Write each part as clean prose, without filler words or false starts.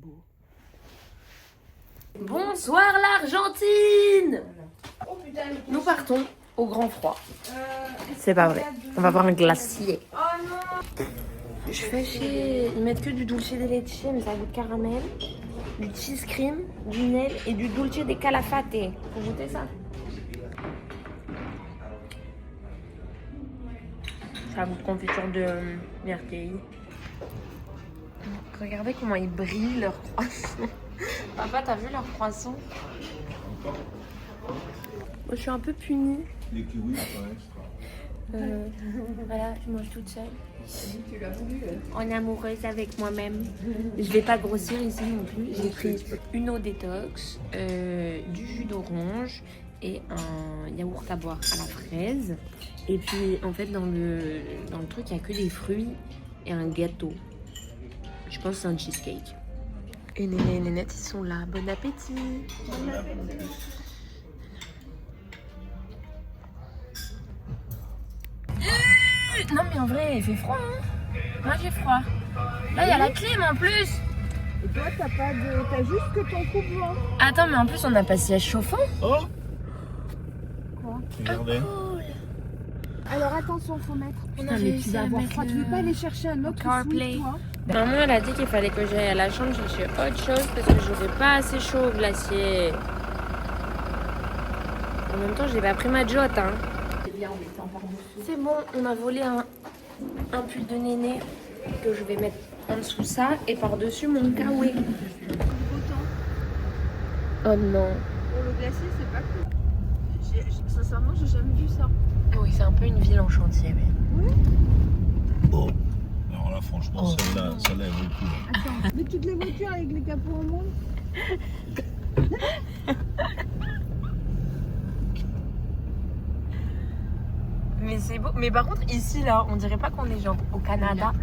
beau. Bonsoir l'Argentine. Nous partons au grand froid. C'est pas vrai. On va voir un glacier. Je fais chier. Ils mettent que du dulce de leche, mais ça goûte caramel. Du cheese cream, du miel et du dulce de calafate. Faut goûter ça. Ça goûte confiture de myrtille. Regardez comment ils brillent leur croissant. Papa, t'as vu leur croissant? Moi, je suis un peu punie. Les kiwis, c'est extra. Voilà, je mange toute seule. Tu l'as voulu. En amoureuse avec moi-même. Je vais pas grossir ici non plus. J'ai pris une eau détox, du jus d'orange et un yaourt à boire à la fraise. Et puis en fait dans le truc il n'y a que des fruits et un gâteau. Je pense que c'est un cheesecake. Et Néné et Nénette ils sont là. Bon appétit. Bon appétit. Non mais en vrai il fait froid hein. Moi j'ai froid. Là il y a la clim en plus. Et toi, t'as juste que ton coupe-vent. Attends mais en plus on n'a pas siège chauffant. Oh! Quoi? Regardez. Cool. Alors attention, faut mettre. On a réussi à mettre froid. Tu veux pas aller chercher un autre CarPlay. sweat, toi? Maman elle a dit qu'il fallait que j'aille à la chambre chercher autre chose parce que j'aurais pas assez chaud au glacier. En même temps j'ai pas pris ma jotte hein. C'est bon, on a volé un pull de Néné que je vais mettre en dessous ça et par-dessus mon kawaii. Oh non. Pour le glacier, c'est pas cool. Sincèrement, j'ai jamais vu ça. Oui, c'est un peu une ville en chantier mais. Oui. Bon. Alors là, franchement, celle-là, elle vaut le coup. Attends, mais toutes les voitures avec les capots en monde. Mais c'est beau. Mais par contre ici là, on dirait pas qu'on est genre au Canada.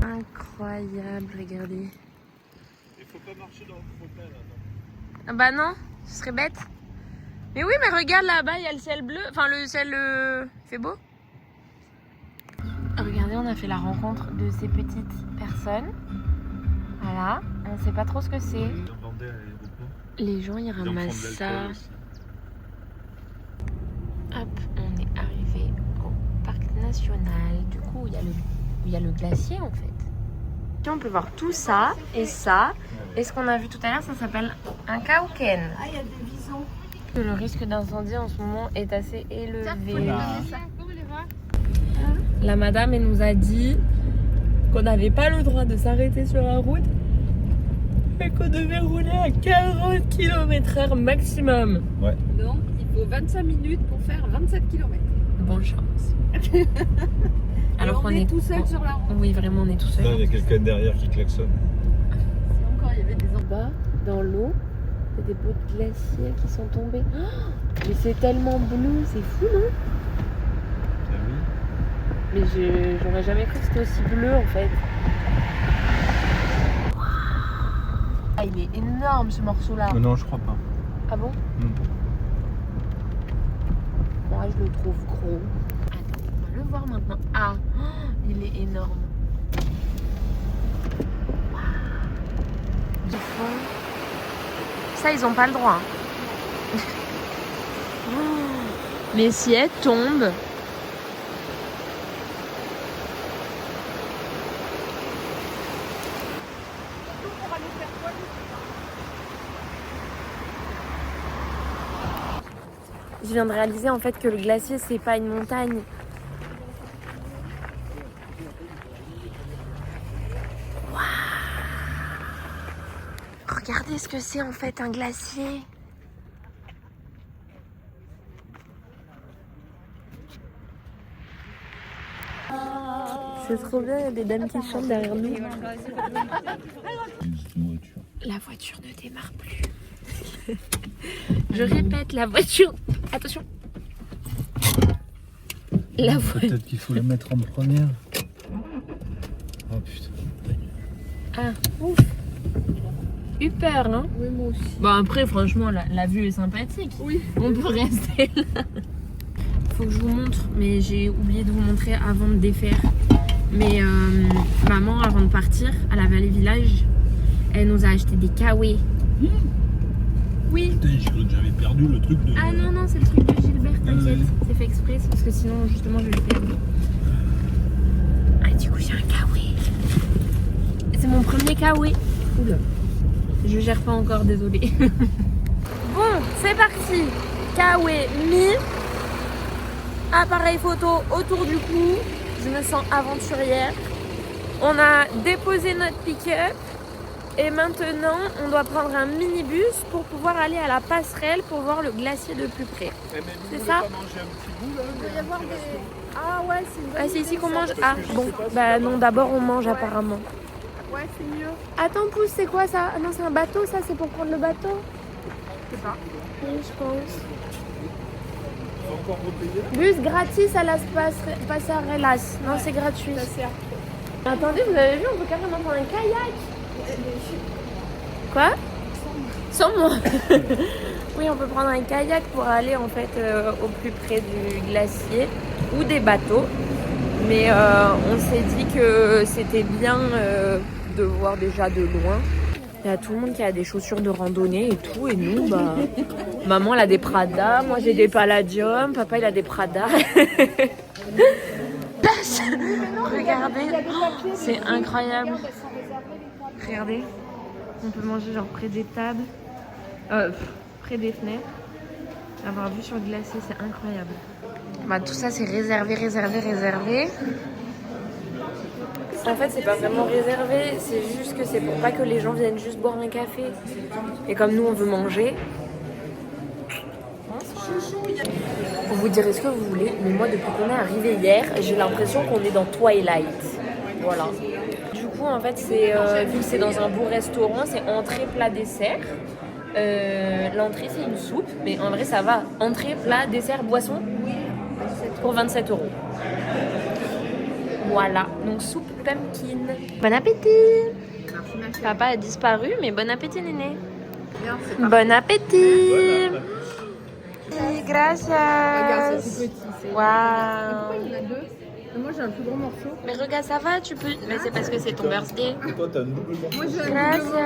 Incroyable, regardez. Il faut pas marcher dans le propel. Ah bah non, ce serait bête. Mais oui, mais regarde là-bas, il y a le ciel bleu. Enfin, le ciel il fait beau. Regardez, on a fait la rencontre de ces petites personnes. Voilà, on sait pas trop ce que c'est. Les gens, ils ramassent ça. Hop, on est arrivé au parc national. Du coup, où il y a le glacier en fait. On peut voir tout ça et ça. Et ce qu'on a vu tout à l'heure, ça s'appelle un kauken. Ah, il y a des visons. Le risque d'incendie en ce moment est assez élevé. La madame, elle nous a dit qu'on n'avait pas le droit de s'arrêter sur la route et qu'on devait rouler à 40 km/h maximum. Ouais. Donc, il faut 25 minutes pour faire 27 km. Bonne chance. Alors on est tout seul sur la route. Oui, vraiment, on est tout seul. Là, il y a quelqu'un derrière qui klaxonne. Si encore il y avait des En bas, dans l'eau, il y a des bouts de glacier qui sont tombés. Oh, mais c'est tellement bleu, c'est fou, non? Ah oui. Mais j'aurais jamais cru que c'était aussi bleu en fait. Ah, il est énorme ce morceau-là. Non, je crois pas. Ah bon? Moi, je le trouve gros. Attends, on va le voir maintenant. Ah, oh, il est énorme. Wow. Du fond. Ça, ils ont pas le droit. Hein. Oh. Mais si elle tombe. Je viens de réaliser en fait que le glacier c'est pas une montagne. Waouh! Regardez ce que c'est en fait un glacier. C'est trop bien, il y a des dames qui chantent derrière nous. La voiture ne démarre plus. Je répète, la voiture... Attention. La voiture... Peut-être qu'il faut la mettre en première. Oh putain. Ah, ouf. Eu peur, non? Oui, moi aussi. Bon, après, franchement, la vue est sympathique. Oui. On peut rester là. Faut que je vous montre, mais j'ai oublié de vous montrer avant de défaire. Mais maman, avant de partir à la Vallée Village, elle nous a acheté des kawaii. Oui. Putain, j'avais perdu le truc de... Ah non, non, c'est le truc de Gilbert, t'inquiète. C'est fait exprès, parce que sinon, justement, je vais le perdre. Ah, du coup, j'ai un kawaii. C'est mon premier kawaii. Oula. Je gère pas encore, désolée. Bon, c'est parti. Kawaii mis. Appareil photo autour du cou. Je me sens aventurière. On a déposé notre pick-up. Et maintenant, on doit prendre un minibus pour pouvoir aller à la passerelle pour voir le glacier de plus près. C'est ça? Il doit y avoir des... Ah ouais, c'est une bonne Ah, c'est ici idée, qu'on ça, mange? parce Ah, que bon. Bah non, d'abord on mange apparemment. Ouais, c'est mieux. Attends, pousse, c'est quoi ça? Ah non, c'est un bateau, ça? C'est pour prendre le bateau? Je sais pas. Oui, je pense. Faut encore repayer. Bus gratis à la passerellas. Non, c'est gratuit. Ça sert. Attendez, vous avez vu, on peut carrément prendre un kayak. Quoi? Sans moi. Oui, on peut prendre un kayak pour aller en fait au plus près du glacier ou des bateaux. Mais on s'est dit que c'était bien de voir déjà de loin. Il y a tout le monde qui a des chaussures de randonnée et tout. Et nous, bah, maman elle a des Prada, moi j'ai des Palladium, papa il a des Prada. Regardez, c'est incroyable. Regardez, on peut manger genre près des tables, près des fenêtres. Avoir vue sur le glacier, c'est incroyable. Bah, tout ça c'est réservé. En fait, c'est pas vraiment réservé, c'est juste que c'est pour pas que les gens viennent juste boire un café. Et comme nous on veut manger. Vous vous direz ce que vous voulez, mais moi depuis qu'on est arrivé hier, j'ai l'impression qu'on est dans Twilight. Voilà. Du coup, en fait, c'est vu que c'est dans un beau restaurant, c'est entrée, plat, dessert. L'entrée, c'est une soupe, mais en vrai, ça va. Entrée, plat, dessert, boisson pour 27 €. Voilà, donc soupe pumpkin. Bon appétit! Merci, ma chérie. Papa a disparu, mais bon appétit, Néné. Bien, c'est parti. Bon appétit! Gracias! Regarde, c'est tout petit. C'est... Waouh! Pourquoi il y en a deux? Moi, j'ai un plus gros morceau. Mais regarde, ça va, tu peux. Mais c'est parce que c'est ton birthday. Et toi, t'as un double morceau. Moi, j'ai un Gracias. double morceau.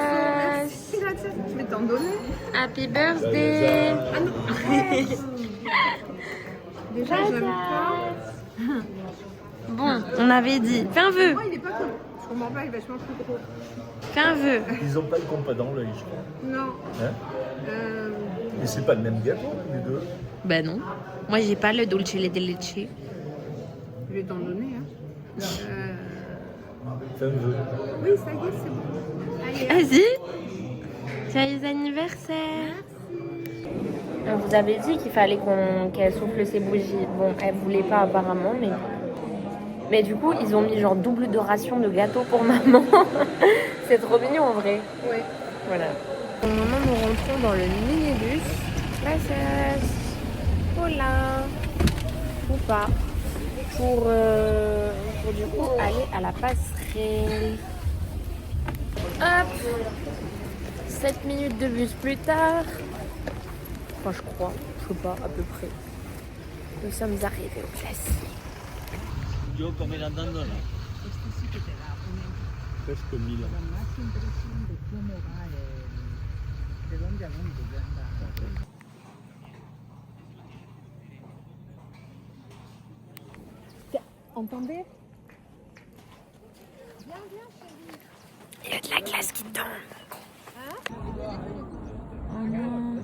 Merci, gracias. Je vais t'en donner. Happy birthday! Ah non, arrête. Déjà, j'aime pas. Bon, on avait dit. Fais un vœu! Moi, il est pas cool. Je comprends pas, il est vachement plus gros. Fais un vœu! Ils ont pas le compas dans l'œil, je crois. Non. Hein? Mais c'est pas le même gâteau, les deux. Ben non. Moi, j'ai pas le dulce de leche. Je vais t'en donner. Hein. Fais un vœu. Oui, ça y est, c'est bon. Allez, Vas-y! Joyeux anniversaire! On vous avait dit qu'il fallait qu'elle souffle ses bougies. Bon, elle voulait pas apparemment, mais du coup, ils ont mis genre double de ration de gâteau pour maman. C'est trop mignon en vrai. oui. Voilà. Pour le moment, nous rentrons dans le minibus. Gracias. Hola. Ou pas. Pour du coup aller à la passerelle. Hop. 7 minutes de bus plus tard. Enfin, je crois. Je sais pas, à peu près. Nous sommes arrivés au glacier. Yo come la dando là. Presque 1000. Entendez? Il y a de la glace qui tombe. Oh non.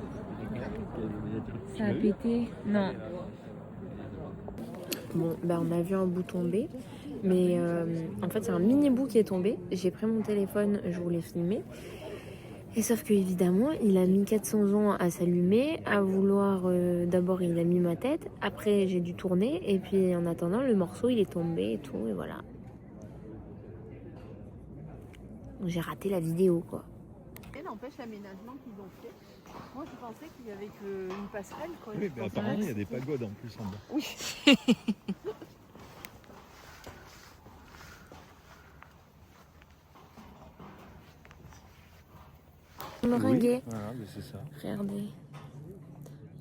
Ça a pété? Non. Bon, bah on a vu un bout tomber. Mais en fait, c'est un mini bout qui est tombé. J'ai pris mon téléphone, je voulais filmer. Et sauf que évidemment, il a mis 400 ans à s'allumer, à vouloir... d'abord, il a mis ma tête. Après, j'ai dû tourner. Et puis, en attendant, le morceau, il est tombé et tout. Et voilà. Donc, j'ai raté la vidéo, quoi. Et n'empêche l'aménagement qu'ils ont fait. Moi, je pensais qu'il y avait qu'une passerelle. Quoi. Oui, mais apparemment, il y a des pagodes en plus en bas. Oui. Meringuée. Voilà, mais c'est ça. Regardez.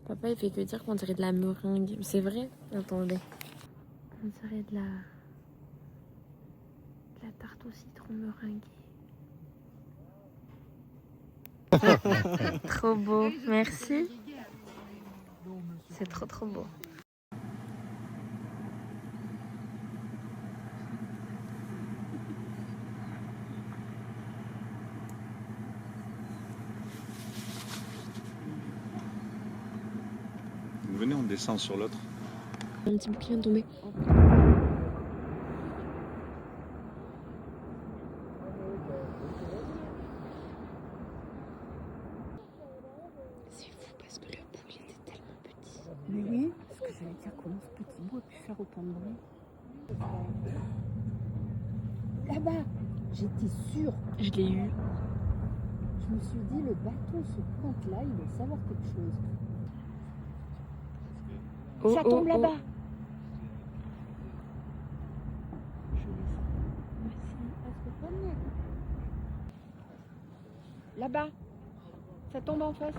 Papa, il fait que dire qu'on dirait de la meringue. C'est vrai? Attendez. On dirait de la... la tarte au citron meringuée. Trop beau, merci. C'est trop trop beau. Venez, on descend sur l'autre. Un petit bouquin tombé. C'est fou parce que le bout il était tellement petit. Mais oui, parce que j'allais dire comment ce petit bout a pu faire autant de bruit. Là-bas, j'étais sûre. Je l'ai eu. Je me suis dit, le bateau se pointe là, il doit savoir quelque chose. Oh, Ça oh, tombe oh. là-bas. Là-bas, ça tombe en face.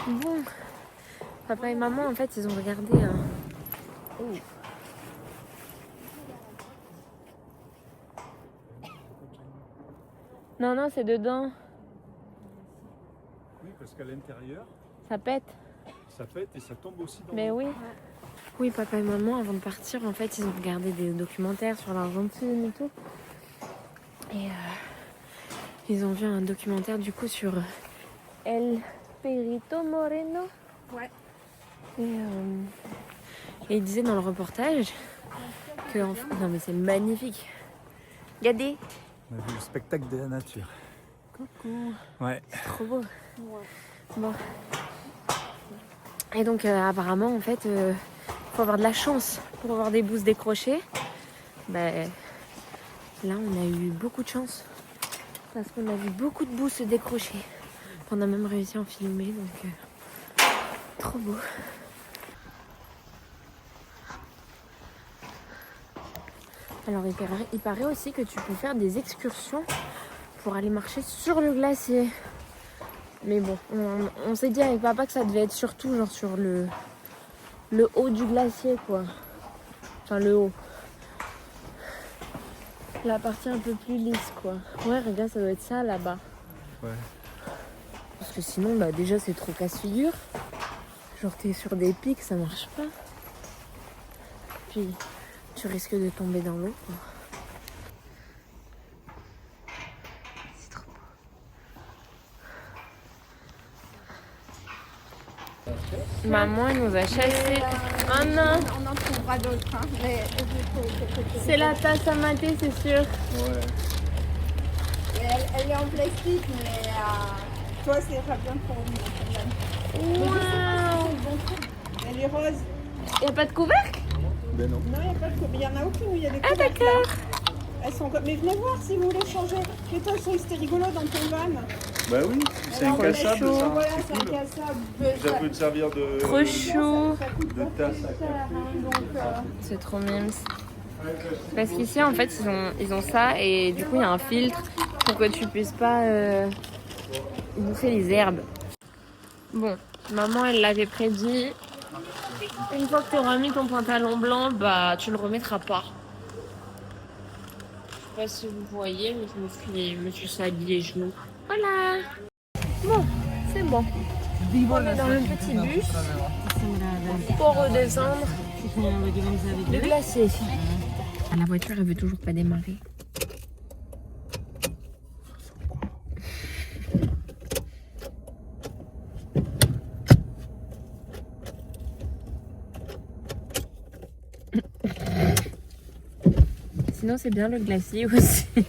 Bon, papa et maman en fait ils ont regardé un... Oh. Non, non, c'est dedans. Oui, parce qu'à l'intérieur, Ça pète. ça pète et ça tombe aussi dans Mais l'eau. oui. Oui, papa et maman, avant de partir, en fait, ils ont regardé des documentaires sur l'Argentine et tout. Et ils ont vu un documentaire du coup sur El Perito Moreno. Ouais. Et ils disaient dans le reportage que... Non mais c'est magnifique. Regardez. On a vu le spectacle de la nature. Coucou. Ouais. C'est trop beau. Bon. Et donc apparemment en fait faut avoir de la chance pour avoir des bouses décrochées. Ben, là on a eu beaucoup de chance parce qu'on a vu beaucoup de bouses se décrocher. On a même réussi à en filmer donc trop beau. Alors il paraît aussi que tu peux faire des excursions pour aller marcher sur le glacier. Mais bon, on s'est dit avec papa que ça devait être surtout genre sur le haut du glacier quoi. Enfin le haut. La partie un peu plus lisse quoi. Ouais regarde ça doit être ça là-bas. Ouais. Parce que sinon bah déjà c'est trop casse-figure. Genre t'es sur des pics ça marche pas. Puis tu risques de tomber dans l'eau quoi. C'est trop beau. Maman elle nous a chassé. Oh non. On en trouvera d'autres. Hein. Mais C'est la tasse à mater c'est sûr. Ouais. elle est en plastique, mais toi, c'est pas bien pour nous. Waouh. Elle est rose. Y a pas de couvercle? Ben non. Non, il n'y a pas de couvercle. Il y en a aucune où il y a des Ah couvercles. d'accord. Elles sont comme... Mais venez voir si vous voulez changer. Les toiles sont c'était rigolo dans ton van. Bah oui, c'est Alors, incassable chaud. ça. Voilà, C'est c'est cool. incassable. Ça peut te servir de... Trop chaud. Ça coûte De pas tasse très à cher, hein, donc, C'est trop mimes. Parce qu'ici en fait ils ont ça et du coup il y a un filtre pour que tu puisses pas bouffer les herbes. Bon, maman elle l'avait prédit. Une fois que tu auras mis ton pantalon blanc, bah tu le remettras pas. sais pas si vous voyez, mais je me suis sali les genoux. Voilà. Bon, c'est bon. On est dans le petit bus pour redescendre le glacier. La voiture, elle veut toujours pas démarrer. Sinon, c'est bien le glacier aussi. Non,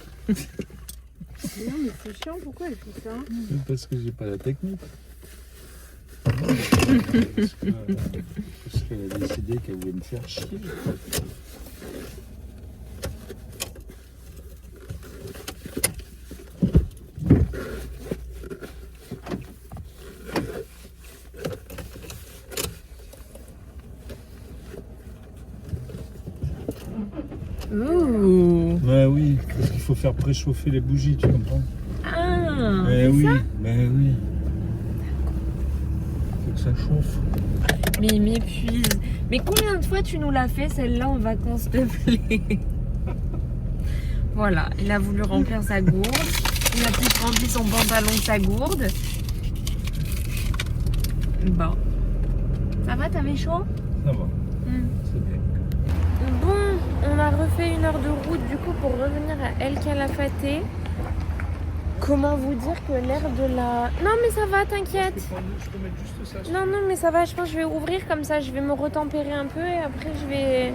mais c'est chiant, pourquoi elle fait ça? Parce que j'ai pas la technique. Parce qu'elle a décidé qu'elle voulait me faire chier. Ouh. Bah oui, parce qu'il faut faire préchauffer les bougies, tu comprends? Ah, Mais c'est oui, ça? mais oui. Faut que ça chauffe. Mais il m'épuise. Mais combien de fois tu nous l'as fait celle-là en vacances, s'il te plaît? Voilà, il a voulu remplir sa gourde. Il a plus rempli son pantalon que sa gourde. Bon. Ça va, t'avais chaud? Ça va, c'est bien. Bon, on a refait 1 heure de route du coup pour revenir à El Calafate. Comment vous dire que l'air de la... Non mais ça va, t'inquiète. Je peux mettre juste ça. Non, non, mais ça va, je pense que je vais ouvrir comme ça, je vais me retempérer un peu et après je vais...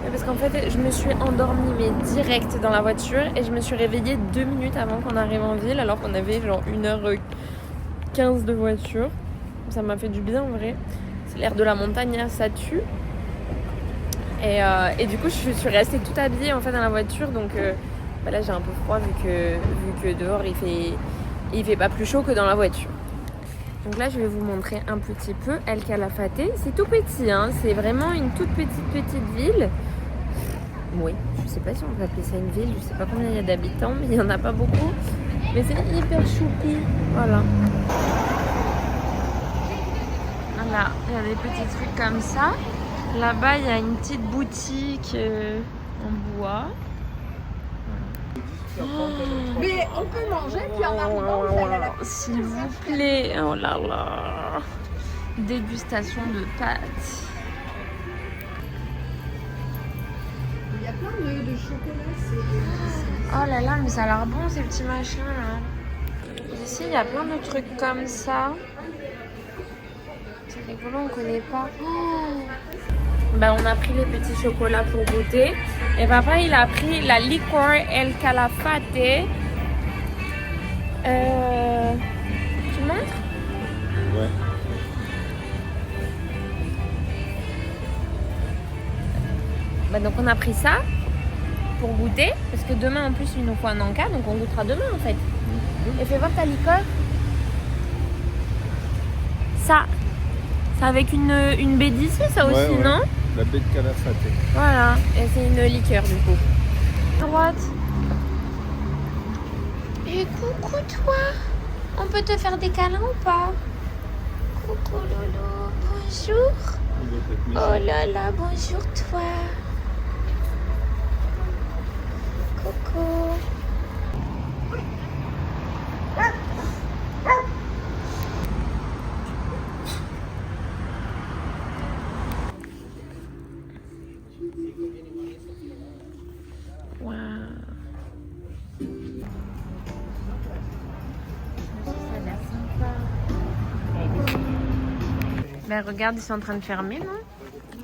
Parce qu'en fait, je me suis endormie, mais direct dans la voiture et je me suis réveillée 2 minutes avant qu'on arrive en ville, alors qu'on avait genre 1h15 de voiture. Ça m'a fait du bien en vrai. C'est l'air de la montagne, ça tue. Et du coup, je suis restée tout habillée en fait dans la voiture, donc là j'ai un peu froid vu que dehors il fait pas plus chaud que dans la voiture. Donc là, je vais vous montrer un petit peu El Calafate. C'est tout petit, hein. C'est vraiment une toute petite ville. Oui, je sais pas si on peut appeler ça une ville. Je sais pas combien il y a d'habitants, mais il y en a pas beaucoup. Mais c'est hyper choupi. Voilà. Voilà, il y a des petits trucs comme ça. Là-bas, il y a une petite boutique en bois. Mais on peut manger, puis en arrivant, vous allez à la piscine. S'il vous plaît, oh là là. Dégustation de pâtes. Il y a plein de chocolat, c'est... Oh là là, mais ça a l'air bon ces petits machins là. Ici, il y a plein de trucs comme ça. C'est rigolo, on connaît pas. Oh. Ben, on a pris les petits chocolats pour goûter. Et papa, il a pris la liqueur El Calafate. Tu montres? Ouais. Ben, donc on a pris ça pour goûter. Parce que demain, en plus, il nous faut un encas. Donc on goûtera demain, en fait. Et fais voir ta liqueur. Ça. C'est avec une baie d'ici, ça aussi, Ouais. non? La baie de Calafate. Voilà, et c'est une liqueur du coup. Droite. Et coucou toi. On peut te faire des câlins ou pas? Coucou Lolo, bonjour. Oh là là, bonjour toi. Coucou. Ben regarde, ils sont en train de fermer, non?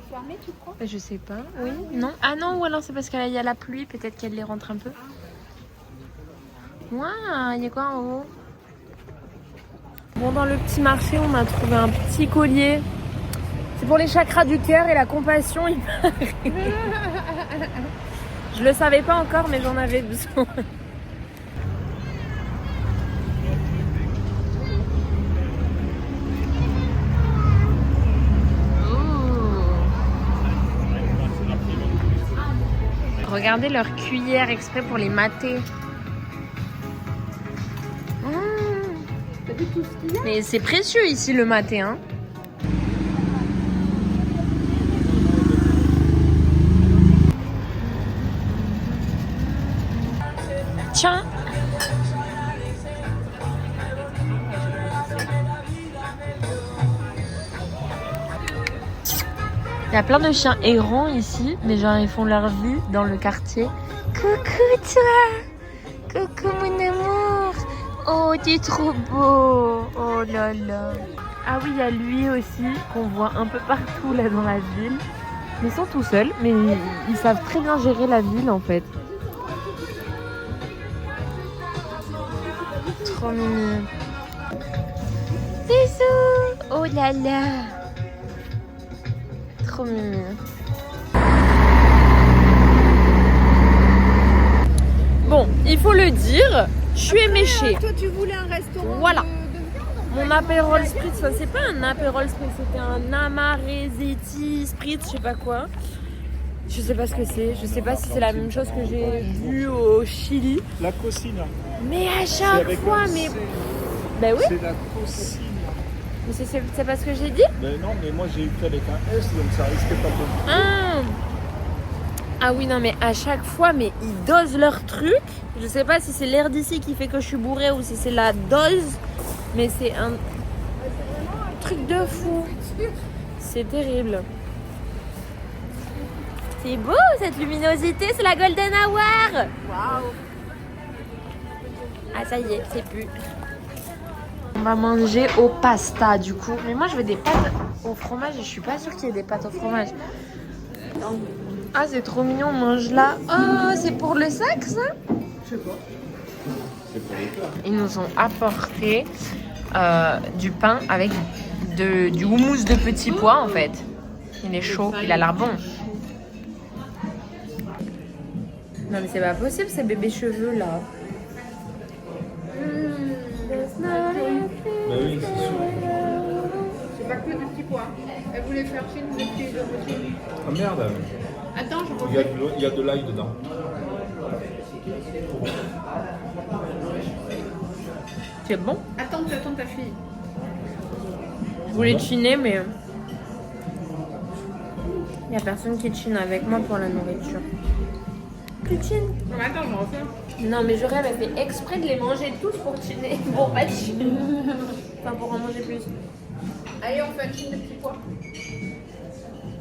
Fermé, tu crois? Ben, je sais pas. Oui? Non? Ah non, ou alors c'est parce qu'il y a la pluie, peut-être qu'elle les rentre un peu. Ouah, il y a quoi en haut? Bon, dans le petit marché, on a trouvé un petit collier. C'est pour les chakras du cœur et la compassion, il paraît. Je le savais pas encore, mais j'en avais besoin. Regardez leur cuillère exprès pour les mater. T'as vu tout ce qu'il y a? Mais c'est précieux ici le maté, hein. chiens. Il y a plein de chiens errants ici, mais genre ils font leur vie dans le quartier. Coucou toi! Coucou mon amour! Oh, t'es trop beau! Oh là là! Ah oui, il y a lui aussi, qu'on voit un peu partout là dans la ville. Ils sont tout seuls, mais ils savent très bien gérer la ville en fait. Trop mignon. Bisous! Oh là là! Trop mignon. Bon, il faut le dire, je suis éméchée. Toi, tu voulais un restaurant Voilà. de viande? Mon apérol spritz, ça c'est pas un apérol spritz, c'était un amaretti spritz, je sais pas quoi. Je sais pas ce que c'est, je sais pas si c'est la même chose que j'ai vu au Chili. La cocina. Mais à chaque fois, mais... Ben oui, C'est la cocina. mais c'est pas ce que j'ai dit. Mais non, mais moi j'ai écrit avec un S, donc ça risque pas de... Ah oui, non, mais à chaque fois, mais ils dosent leur truc. Je sais pas si c'est l'air d'ici qui fait que je suis bourrée ou si c'est la dose, mais c'est un truc de fou. C'est terrible. C'est beau cette luminosité, c'est la Golden Hour. Waouh! Ah ça y est, c'est plus. On va manger au pasta du coup. Mais moi je veux des pâtes au fromage et je suis pas sûre qu'il y ait des pâtes au fromage. Ah c'est trop mignon, on mange là. Oh c'est pour le sac ça? Je sais pas. C'est pour les plats. Ils nous ont apporté du pain avec du houmous de petits pois en fait. Il est chaud, il a l'air bon. Non mais c'est pas possible ces bébés cheveux là. Bah oui, c'est sûr. C'est pas que des petits pois. Elle voulait faire chine des petits de petits. Ah merde, Attends, je il y a refais. il y a de l'ail dedans. C'est bon. Attends ta fille. Je voulais chiner mais il y a personne qui chine avec moi pour la nourriture. Tu chines? Non, mais attends, je refais. Non mais je rêve, elle fait exprès de les manger tous pour chiner. Pour pas chiner. Enfin pour en manger plus. Allez, on fait un chine de petits pois.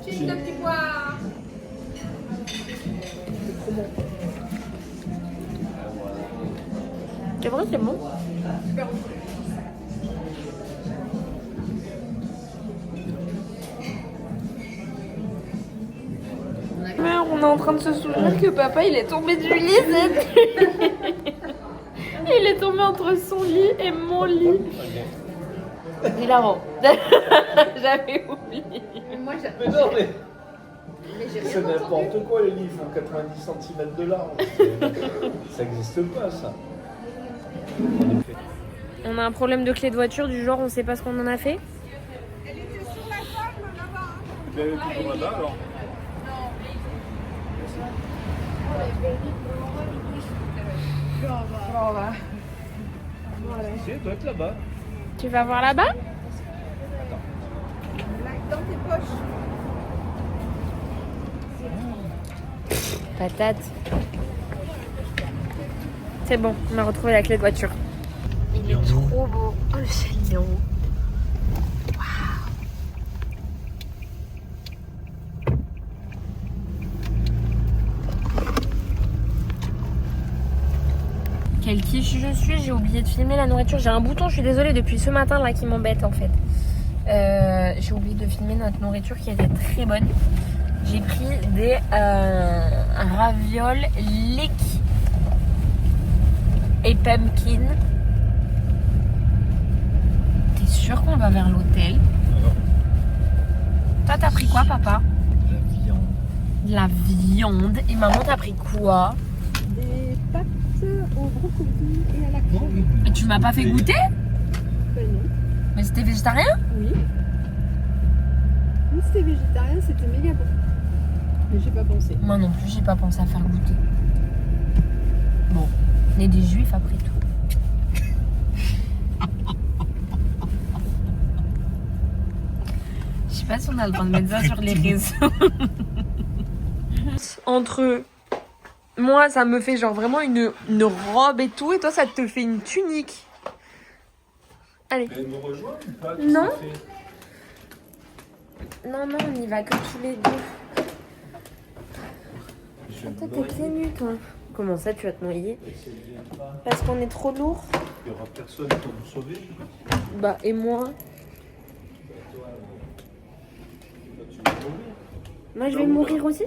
Chine de petits pois. C'est vrai, c'est bon. Super bon. Mais on est en train de se souvenir que papa il est tombé du lit cette nuit. Il est tombé entre son lit et mon lit. Hilarant. J'avais oublié. Moi, Mais non, mais mais j'ai c'est rien entendu. n'importe quoi, les lits, ils font 90 cm de large. Ça n'existe pas, ça. En effet. On a un problème de clé de voiture du genre on sait pas ce qu'on en a fait. Ben, toujours là-bas, alors. Si, elle doit être là-bas. Tu vas voir là-bas? Dans tes poches. Patate. C'est bon, on a retrouvé la clé de voiture. Il est trop beau. Oh le ciel il est en haut. Quelle quiche je suis, j'ai oublié de filmer la nourriture. J'ai un bouton, je suis désolée, depuis ce matin là qui m'embête en fait. J'ai oublié de filmer notre nourriture qui était très bonne. J'ai pris des ravioles leek et pumpkin. T'es sûr qu'on va vers l'hôtel? Toi t'as pris quoi papa? La viande. De la viande. Et maman t'as pris quoi? Des pâtes au brocoli et à la crème. Et tu m'as pas fait goûter? Ben non. Mais c'était végétarien? Oui. Oui, c'était végétarien, c'était méga bon. Mais j'ai pas pensé. Moi non plus, j'ai pas pensé à faire goûter. Bon, on est des juifs après tout. Je sais pas si on a le droit de mettre ça sur les réseaux. Entre Moi, ça me fait genre vraiment une robe et tout, et toi, ça te fait une tunique. Allez. Elle me rejoint ou pas? Non. Non, on y va que tous les deux. Toi, t'es pieds nus, toi. Comment ça, tu vas te noyer? Parce qu'on est trop lourd. Il n'y aura personne pour nous sauver. Bah, et moi? Tu vas mourir. Moi, je vais mourir aussi?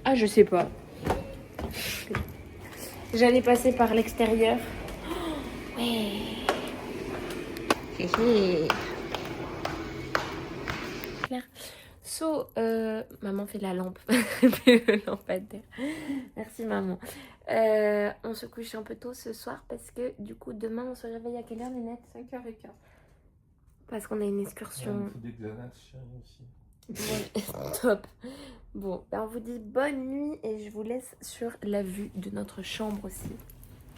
Ah, je sais pas. J'allais passer par l'extérieur. Ouais. Claire. So, maman fait la lampe. Le lampadaire. Merci maman. On se couche un peu tôt ce soir parce que du coup demain on se réveille à quelle heure, Nénette? 5h15. Parce qu'on a une excursion. Il faut des Xanax aussi. Ouais, top. Bon, ben on vous dit bonne nuit et je vous laisse sur la vue de notre chambre aussi.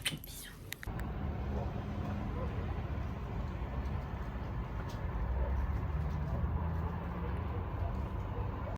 Bisous.